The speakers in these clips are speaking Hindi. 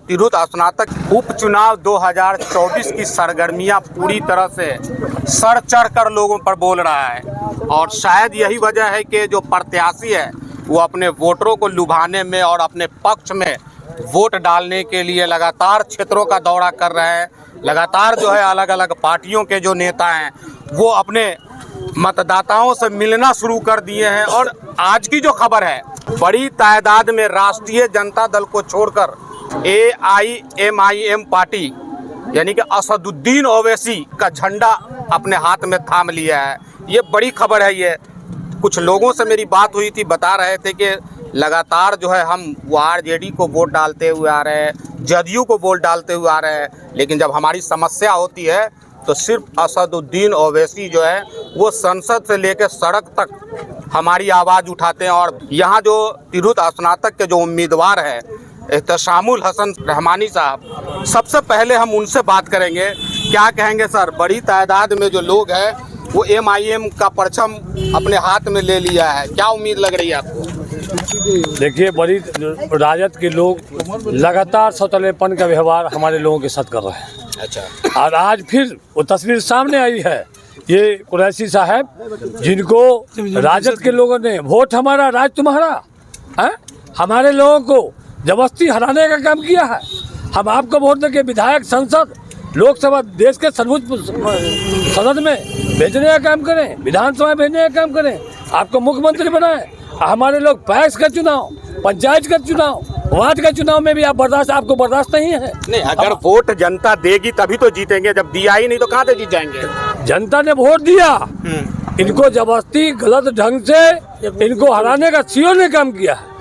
तिरहुत स्नातक उपचुनाव 2024 की सरगर्मियां पूरी तरह से सर चढ़ कर लोगों पर बोल रहा है और शायद यही वजह है कि जो प्रत्याशी है वो अपने वोटरों को लुभाने में और अपने पक्ष में वोट डालने के लिए लगातार क्षेत्रों का दौरा कर रहे हैं। लगातार जो है अलग अलग पार्टियों के जो नेता हैं वो अपने मतदाताओं से मिलना शुरू कर दिए हैं। और आज की जो खबर है, बड़ी तादाद में राष्ट्रीय जनता दल को छोड़कर AIMIM पार्टी यानी कि असदुद्दीन ओवैसी का झंडा अपने हाथ में थाम लिया है। ये बड़ी खबर है। ये कुछ लोगों से मेरी बात हुई थी, बता रहे थे कि लगातार जो है हम RJD को वोट डालते हुए आ रहे हैं, जदयू को वोट डालते हुए आ रहे हैं, लेकिन जब हमारी समस्या होती है तो सिर्फ असदुद्दीन ओवैसी जो है वो संसद से लेकर सड़क तक हमारी आवाज़ उठाते हैं। और यहाँ जो तिरहुत स्नातक के जो उम्मीदवार हैं एहतशामुल हसन रहमानी साहब, सबसे पहले हम उनसे बात करेंगे। क्या कहेंगे सर? बड़ी तादाद में जो लोग हैं वो MIM का परचम अपने हाथ में ले लिया है, क्या उम्मीद लग रही है आपको? देखिए, बड़ी राजद के लोग लगातार सौतलेपन का व्यवहार हमारे लोगों के साथ कर रहे हैं। अच्छा। और आज फिर वो तस्वीर सामने आई है, ये कुरैशी साहब जिनको राजद के लोगों ने वोट हमारा राज तुम्हारा है, हमारे लोगों को जबरदस्ती हराने का काम किया है। हम आपको वोट देके विधायक, संसद, लोकसभा, देश के सर्वोच्च सदन में भेजने का काम करें, विधानसभा भेजने का काम करें, आपको मुख्यमंत्री बनाएं। हमारे लोग पैक्स का चुनाव, पंचायत का चुनाव, वार्ड का चुनाव में भी आपको बर्दाश्त नहीं है। नहीं, अगर वोट जनता देगी तभी तो जीतेंगे, जब दिया ही नहीं तो कहाँ से जीत जाएंगे? जनता ने वोट दिया, इनको जबरदस्ती गलत ढंग से इनको हराने का सीओ ने काम किया है।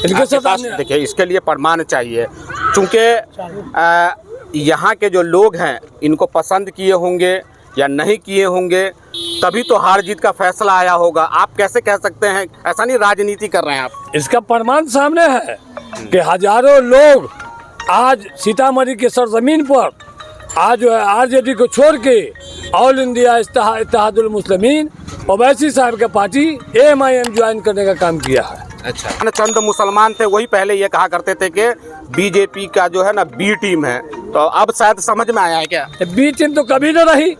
इनके साथ देखिए, इसके लिए प्रमाण चाहिए, क्योंकि यहाँ के जो लोग हैं इनको पसंद किए होंगे या नहीं किए होंगे, तभी तो हार जीत का फैसला आया होगा। आप कैसे कह सकते हैं? ऐसा नहीं, राजनीति कर रहे हैं आप। इसका प्रमाण सामने है कि हजारों लोग आज सीतामढ़ी के सरजमीन पर आज जो है RJD को छोड़ के ऑल इंडिया इत्तेहादुल मुस्लिमीन ओवैसी साहब का पार्टी AIMIM ज्वाइन करने का काम किया है। अच्छा। चंद मुसलमान थे, वही पहले ये कहा करते थे कि BJP का जो है ना B टीम है, तो अब शायद समझ में आया है क्या? B टीम तो कभी न रही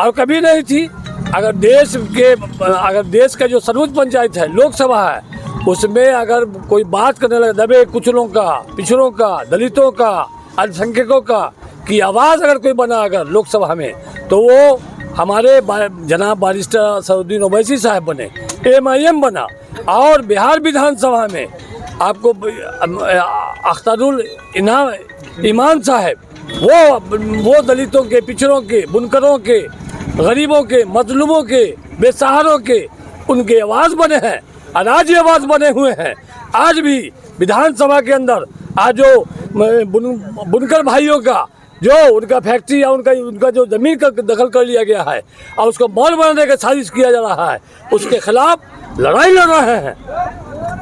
और कभी नहीं थी। अगर देश का जो सर्वोच्च पंचायत है, लोकसभा है, उसमें अगर कोई बात करने लगे दबे कुचलों का, पिछड़ों का, दलितों का, अल्पसंख्यकों का की आवाज़ अगर कोई बना अगर लोकसभा में, तो वो हमारे जनाब बारिस्टर असदुद्दीन ओवैसी साहब बने, AIMIM बना। और बिहार विधानसभा में आपको अख्तरुल ईमान साहब, वो दलितों के, पिछड़ों के, बुनकरों के, गरीबों के, मजलूमों के, बेसहारों के उनके आवाज़ बने हैं, अनाजी आवाज़ बने हुए हैं। आज भी विधानसभा के अंदर आज जो बुनकर भाइयों का जो उनका फैक्ट्री या उनका जो ज़मीन का दखल कर लिया गया है और उसको मॉल बनाने का साजिश किया जा रहा है, उसके खिलाफ लड़ाई लड़ रहे हैं।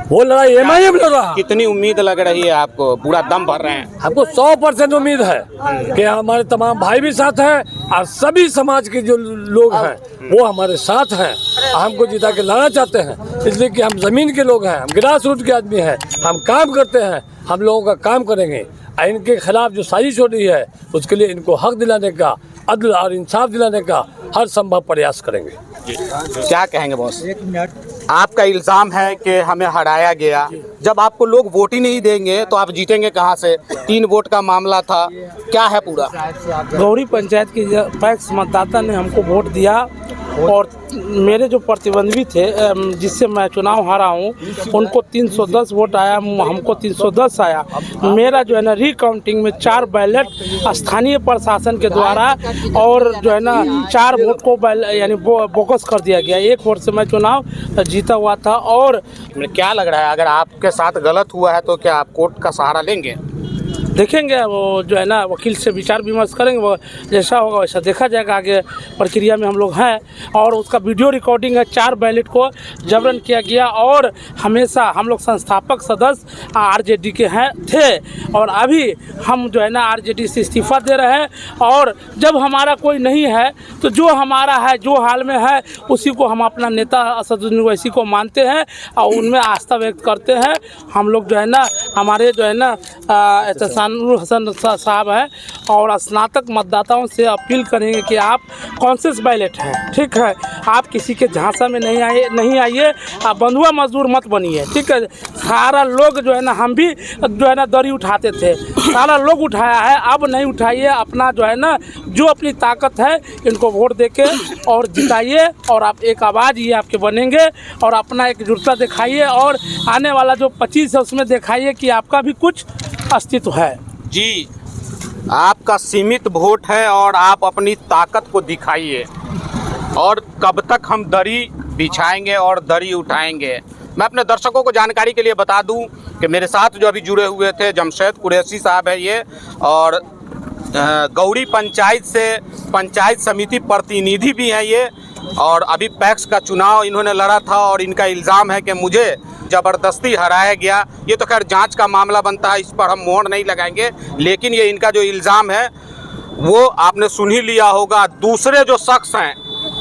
वो लड़ाई MIM लड़ रहा है। कितनी उम्मीद लग रही है आपको? पूरा दम भर रहे हैं? हमको 100% उम्मीद है कि हमारे तमाम भाई भी साथ हैं और सभी समाज के जो लोग हैं वो हमारे साथ हैं। हमको जिता के लाना चाहते हैं, इसलिए कि हम ज़मीन के लोग हैं, हम ग्रास रूट के आदमी हैं, हम काम करते हैं, हम लोगों का काम करेंगे। इनके खिलाफ जो साजिश हो रही है उसके लिए इनको हक दिलाने का, अदल और इंसाफ दिलाने का हर संभव प्रयास करेंगे। क्या कहेंगे बॉस? आपका इल्ज़ाम है कि हमें हराया गया। जब आपको लोग वोट ही नहीं देंगे तो आप जीतेंगे कहाँ से? 3 वोट का मामला था, क्या है पूरा? गौरी पंचायत की पैक्स मतदाता ने हमको वोट दिया और मेरे जो प्रतिद्वंदी थे जिससे मैं चुनाव हारा हूँ उनको 310 वोट आया, हमको 310 आया। मेरा जो है ना रिकाउंटिंग में 4 बैलेट स्थानीय प्रशासन के द्वारा और जो है ना 4 वोट को यानी बोकस कर दिया गया। 1 वोट से मैं चुनाव जीता हुआ था। और क्या लग रहा है, अगर आपके साथ गलत हुआ है तो क्या आप कोर्ट का सहारा लेंगे? देखेंगे, वो जो है ना वकील से विचार विमर्श करेंगे, वो जैसा होगा वैसा देखा जाएगा। आगे प्रक्रिया में हम लोग हैं और उसका वीडियो रिकॉर्डिंग है। 4 बैलेट को जबरन किया गया और हमेशा हम लोग संस्थापक सदस्य RJD के थे और अभी हम जो है ना RJD से इस्तीफा दे रहे हैं। और जब हमारा कोई नहीं है तो जो हमारा है, जो हाल में है, उसी को हम अपना नेता असदुद्दीन ओवैसी को मानते हैं और उनमें आस्था व्यक्त करते हैं। हम लोग जो है ना हमारे जो है ना एहसानुल हसन साहब है, और स्नातक मतदाताओं से अपील करेंगे कि आप कॉन्शियस बैलेट हैं, ठीक है, आप किसी के झांसा में नहीं आइए, आप बंधुआ मजदूर मत बनिए, ठीक है। सारा लोग जो है ना, हम भी जो है ना दरी उठाते थे, सारा लोग उठाया है, अब नहीं उठाइए, अपना जो है ना जो अपनी ताकत है इनको वोट देके और जिताइए, और आप एक आवाज़ ये आपके बनेंगे, और अपना एकजुटता दिखाइए, और आने वाला जो 25 है उसमें दिखाइए कि आपका भी कुछ अस्तित्व है। जी, आपका सीमित वोट है और आप अपनी ताकत को दिखाइए, और कब तक हम दरी बिछाएंगे और दरी उठाएंगे। मैं अपने दर्शकों को जानकारी के लिए बता दूं कि मेरे साथ जो अभी जुड़े हुए थे जमशेद कुरैशी साहब है ये, और गौरी पंचायत से पंचायत समिति प्रतिनिधि भी हैं ये, और अभी पैक्स का चुनाव इन्होंने लड़ा था, और इनका इल्ज़ाम है कि मुझे ज़बरदस्ती हराया गया। ये तो खैर जांच का मामला बनता है, इस पर हम मोहर नहीं लगाएंगे, लेकिन ये इनका जो इल्ज़ाम है वो आपने सुन ही लिया होगा। दूसरे जो शख्स हैं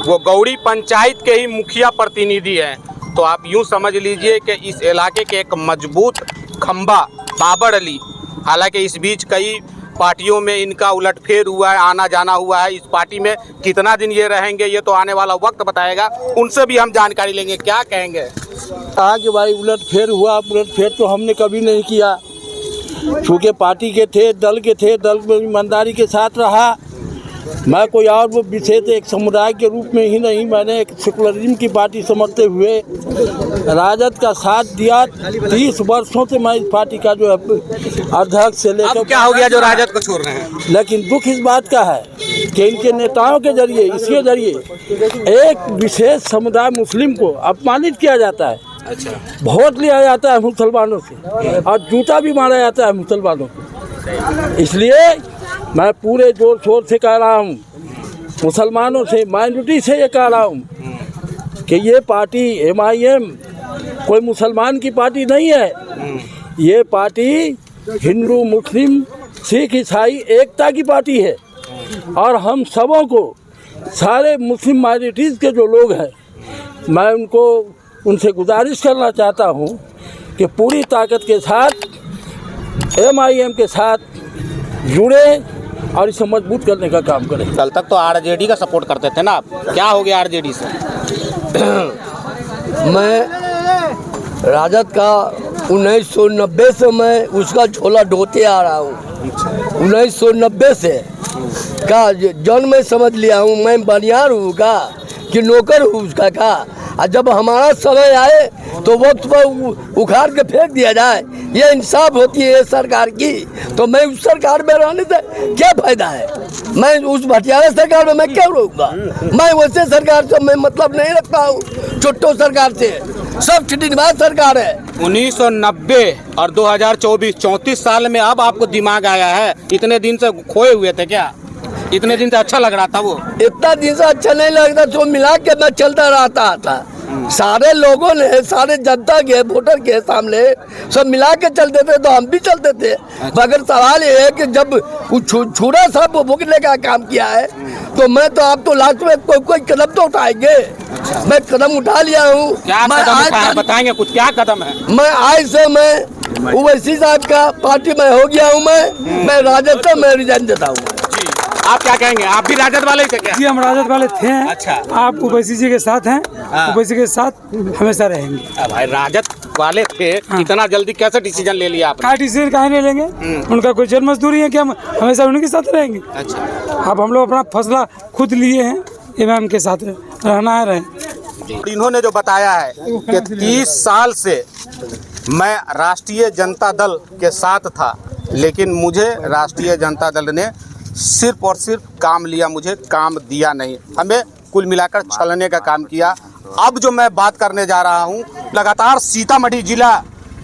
वो गौरी पंचायत के ही मुखिया प्रतिनिधि हैं, तो आप यूँ समझ लीजिए कि इस इलाके के एक मजबूत खंबा बाबर अली, हालांकि इस बीच कई पार्टियों में इनका उलटफेर हुआ है, आना जाना हुआ है, इस पार्टी में कितना दिन ये रहेंगे ये तो आने वाला वक्त बताएगा, उनसे भी हम जानकारी लेंगे। क्या कहेंगे? कि भाई उलटफेर हुआ, उलटफेर तो हमने कभी नहीं किया, चूँकि पार्टी के थे, दल में ईमानदारी के साथ रहा। मैं कोई और वो विशेष एक समुदाय के रूप में ही नहीं, मैंने एक सेकुलरिज्म की पार्टी समझते हुए राजद का साथ दिया। 30 वर्षों से मैं इस पार्टी का जो है अध्यक्ष से लेकर, अब क्या हो गया जो राजद को छोड़ रहे हैं? लेकिन दुख इस बात का है कि इनके नेताओं के जरिए, इसके जरिए एक विशेष समुदाय मुस्लिम को अपमानित किया जाता है। अच्छा, वोट लिया जाता है मुसलमानों से, और जूता भी मारा जाता है मुसलमानों को। इसलिए मैं पूरे जोर शोर से कह रहा हूँ, मुसलमानों से, माइनॉरिटी से ये कह रहा हूँ कि ये पार्टी MIM कोई मुसलमान की पार्टी नहीं है। ये पार्टी हिंदू, मुस्लिम, सिख, ईसाई एकता की पार्टी है, और हम सबों को, सारे मुस्लिम माइनॉरिटीज़ के जो लोग हैं, मैं उनसे गुजारिश करना चाहता हूँ कि पूरी ताकत के साथ MIM के साथ जुड़े और इसे मजबूत करने का काम करें। कल तक तो RJD का सपोर्ट करते थे ना आप, क्या हो गया RJD से? मैं राजद का 1990 से मैं उसका झोला ढोते आ रहा हूँ। 1990 से का जन्म में समझ लिया हूँ, मैं बनियार हूँ का कि नौकर हूँ उसका का। और जब हमारा समय आए तो वक्त पर उखाड़ के फेंक दिया जाए, ये इंसाफ होती है सरकार की। तो मैं उस सरकार में रहने से क्या फायदा है? मैं उस भटियारा सरकार में मैं क्यों रहूँगा? मैं वैसे सरकार से मैं मतलब नहीं रखता हूँ, चुट्टो सरकार से, सब चिटिंगबाज सरकार है। 1990 और 2024 34 साल में अब आपको दिमाग आया है? इतने दिन से खोए हुए थे क्या? इतने दिन से अच्छा लग रहा था वो? इतना दिन से अच्छा नहीं लगता, तो मिला के मैं चलता रहता था। सारे लोगों ने, सारे जनता के, वोटर के सामने सब मिला के चलते थे, तो हम भी चलते थे। मगर सवाल ये है कि जब छुरा साहब भुगतने का काम किया है, तो मैं तो आप तो लास्ट में कोई कदम तो उठाएंगे। मैं कदम उठा लिया हूँ। क्या कदम उठाया बताएंगे कुछ? क्या कदम है? मैं आज से मैं ओवैसी साहब का पार्टी में हो गया हूँ। मैं राजद से मैं रिजाइन देता हूँ। आप क्या कहेंगे? आप भी राजद वाले थे क्या? जी, हम राजद वाले थे। अच्छा, आप ओवैसी जी के साथ हैं? ओवैसी के साथ हमेशा रहेंगे। भाई राजद वाले थे, इतना जल्दी कैसे डिसीजन ले लिया आपने? क्या डिसीजन काहे नहीं लेंगे? उनका कोई जन मजदूरी है कि हम हमेशा उन्हीं के साथ रहेंगे? अच्छा, अब हम लोग अपना फैसला खुद लिए हैं, इमाम के साथ रहना है, रहें। इन्होंने जो बताया है कि 30 साल से मैं राष्ट्रीय जनता दल के साथ था, लेकिन मुझे राष्ट्रीय जनता दल ने सिर्फ और सिर्फ काम लिया, मुझे काम दिया नहीं, हमें कुल मिलाकर छलने का काम किया। अब जो मैं बात करने जा रहा हूँ, लगातार सीतामढ़ी जिला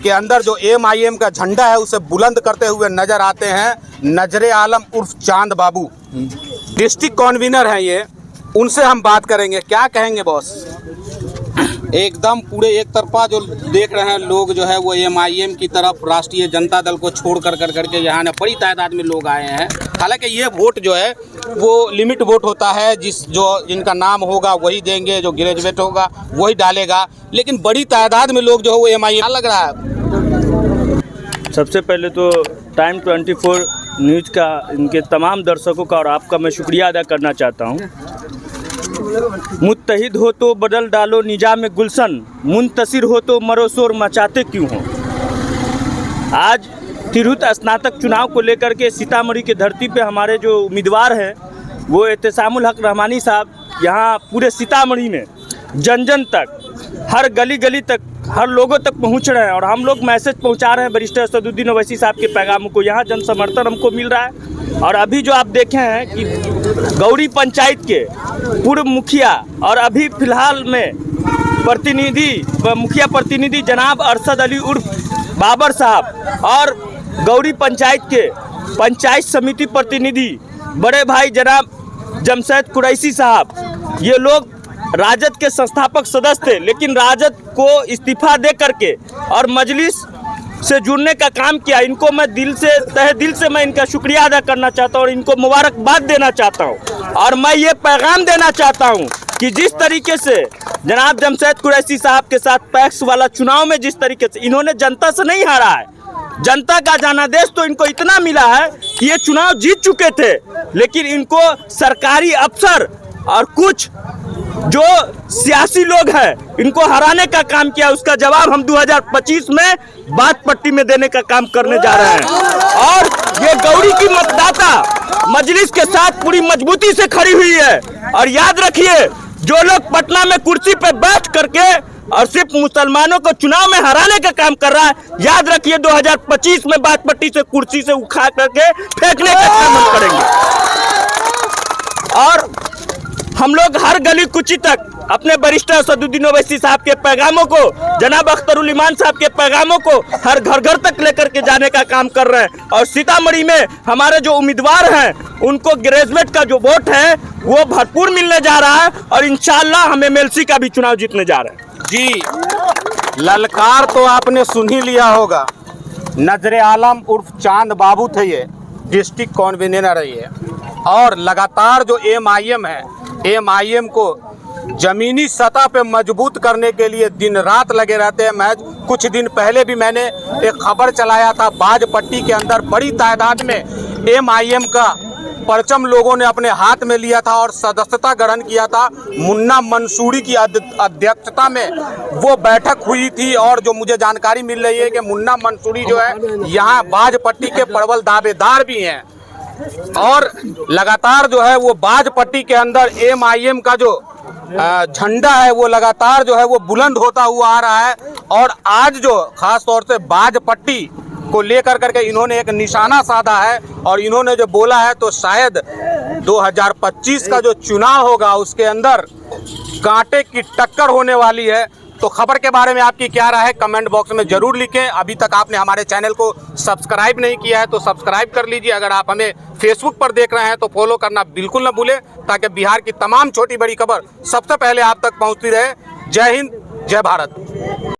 के अंदर जो MIM का झंडा है उसे बुलंद करते हुए नजर आते हैं नजरे आलम उर्फ चांद बाबू, डिस्ट्रिक्ट कन्वीनर हैं ये। उनसे हम बात करेंगे। क्या कहेंगे बॉस? एकदम पूरे एक तरफा जो देख रहे हैं लोग जो है वो MIM की तरफ, राष्ट्रीय जनता दल को छोड़ कर करके यहाँ ना बड़ी तादाद में लोग आए हैं। हालांकि ये वोट जो है वो लिमिट वोट होता है, जिनका नाम होगा वही देंगे, जो ग्रेजुएट होगा वही डालेगा, लेकिन बड़ी तादाद में लोग जो है वो MIM लग रहा है। सबसे पहले तो टाइम 24 न्यूज़ का इनके तमाम दर्शकों का और आपका मैं शुक्रिया अदा करना चाहता हूँ। मुत्तहिद हो तो बदल डालो निजाम गुलशन, मुंतशिर हो तो मरो शोर मचाते क्यों हो। आज तिरहुत स्नातक चुनाव को लेकर के सीतामढ़ी की धरती पे हमारे जो उम्मीदवार हैं वो एहतसामुल हक रहमानी साहब यहाँ पूरे सीतामढ़ी में जन जन तक, हर गली गली तक, हर लोगों तक पहुंच रहे हैं और हम लोग मैसेज पहुंचा रहे हैं बैरिस्टर असदुद्दीन ओवैसी साहब के पैगामों को। यहाँ जन समर्थन हमको मिल रहा है। और अभी जो आप देखे हैं कि गौरी पंचायत के पूर्व मुखिया और अभी फिलहाल में मुखिया प्रतिनिधि जनाब अरशद अली उर्फ बाबर साहब और गौरी पंचायत के पंचायत समिति प्रतिनिधि बड़े भाई जनाब जमशेद कुरैशी साहब, ये लोग राजद के संस्थापक सदस्य थे, लेकिन राजद को इस्तीफा दे करके और मजलिस से जुड़ने का काम किया। इनको मैं तहे दिल से मैं इनका शुक्रिया अदा करना चाहता हूँ और इनको मुबारकबाद देना चाहता हूँ। और मैं ये पैगाम देना चाहता हूँ कि जिस तरीके से जनाब जमशेद कुरैशी साहब के साथ पैक्स वाला चुनाव में जिस तरीके से इन्होंने जनता से नहीं हारा है, जनता का जनादेश तो इनको इतना मिला है कि ये चुनाव जीत चुके थे, लेकिन इनको सरकारी अफसर और कुछ जो सियासी लोग हैं इनको हराने का काम किया। उसका जवाब हम 2025 में बात पट्टी में देने का काम करने जा रहे हैं। और ये गौरी की मतदाता मजलिस के साथ पूरी मजबूती से खड़ी हुई है। और याद रखिए, जो लोग पटना में कुर्सी पे बैठ करके और सिर्फ मुसलमानों को चुनाव में हराने का काम कर रहा है, याद रखिए 2025 में बात पट्टी से कुर्सी से उखाड़ करके फेंकने का काम हम करेंगे। और हम लोग हर गली कुची तक अपने बैरिस्टर असदुद्दीन ओवैसी साहब के पैगामों को, जनाब अख्तरुल ईमान साहब के पैगामों को हर घर घर तक लेकर के जाने का काम कर रहे हैं। और सीतामढ़ी में हमारे जो उम्मीदवार हैं उनको ग्रेजुएट का जो वोट है वो भरपूर मिलने जा रहा है और इंशाअल्लाह हम MLC का भी चुनाव जीतने जा रहे हैं। जी, ललकार तो आपने सुन ही लिया होगा। नजर आलम उर्फ चांद बाबू थे, ये डिस्ट्रिक्ट कन्वीनर रही है और लगातार जो MIM है, MIM को जमीनी सतह पे मजबूत करने के लिए दिन रात लगे रहते हैं। मैं कुछ दिन पहले भी मैंने एक खबर चलाया था, बाजपट्टी के अंदर बड़ी तादाद में MIM का परचम लोगों ने अपने हाथ में लिया था और सदस्यता ग्रहण किया था। मुन्ना मंसूरी की अध्यक्षता में वो बैठक हुई थी और जो मुझे जानकारी मिल रही है कि मुन्ना मंसूरी जो है यहाँ बाजपट्टी के प्रबल दावेदार भी हैं और लगातार जो है वो बाजपट्टी के अंदर MIM का जो झंडा है वो लगातार जो है वो बुलंद होता हुआ आ रहा है। और आज जो खास तौर से बाजपट्टी को लेकर करके इन्होंने एक निशाना साधा है और इन्होंने जो बोला है तो शायद 2025 का जो चुनाव होगा उसके अंदर कांटे की टक्कर होने वाली है। तो खबर के बारे में आपकी क्या राय है कमेंट बॉक्स में ज़रूर लिखें। अभी तक आपने हमारे चैनल को सब्सक्राइब नहीं किया है तो सब्सक्राइब कर लीजिए। अगर आप हमें फेसबुक पर देख रहे हैं तो फॉलो करना बिल्कुल न भूलें ताकि बिहार की तमाम छोटी बड़ी खबर सबसे पहले आप तक पहुंचती रहे। जय हिंद, जय भारत।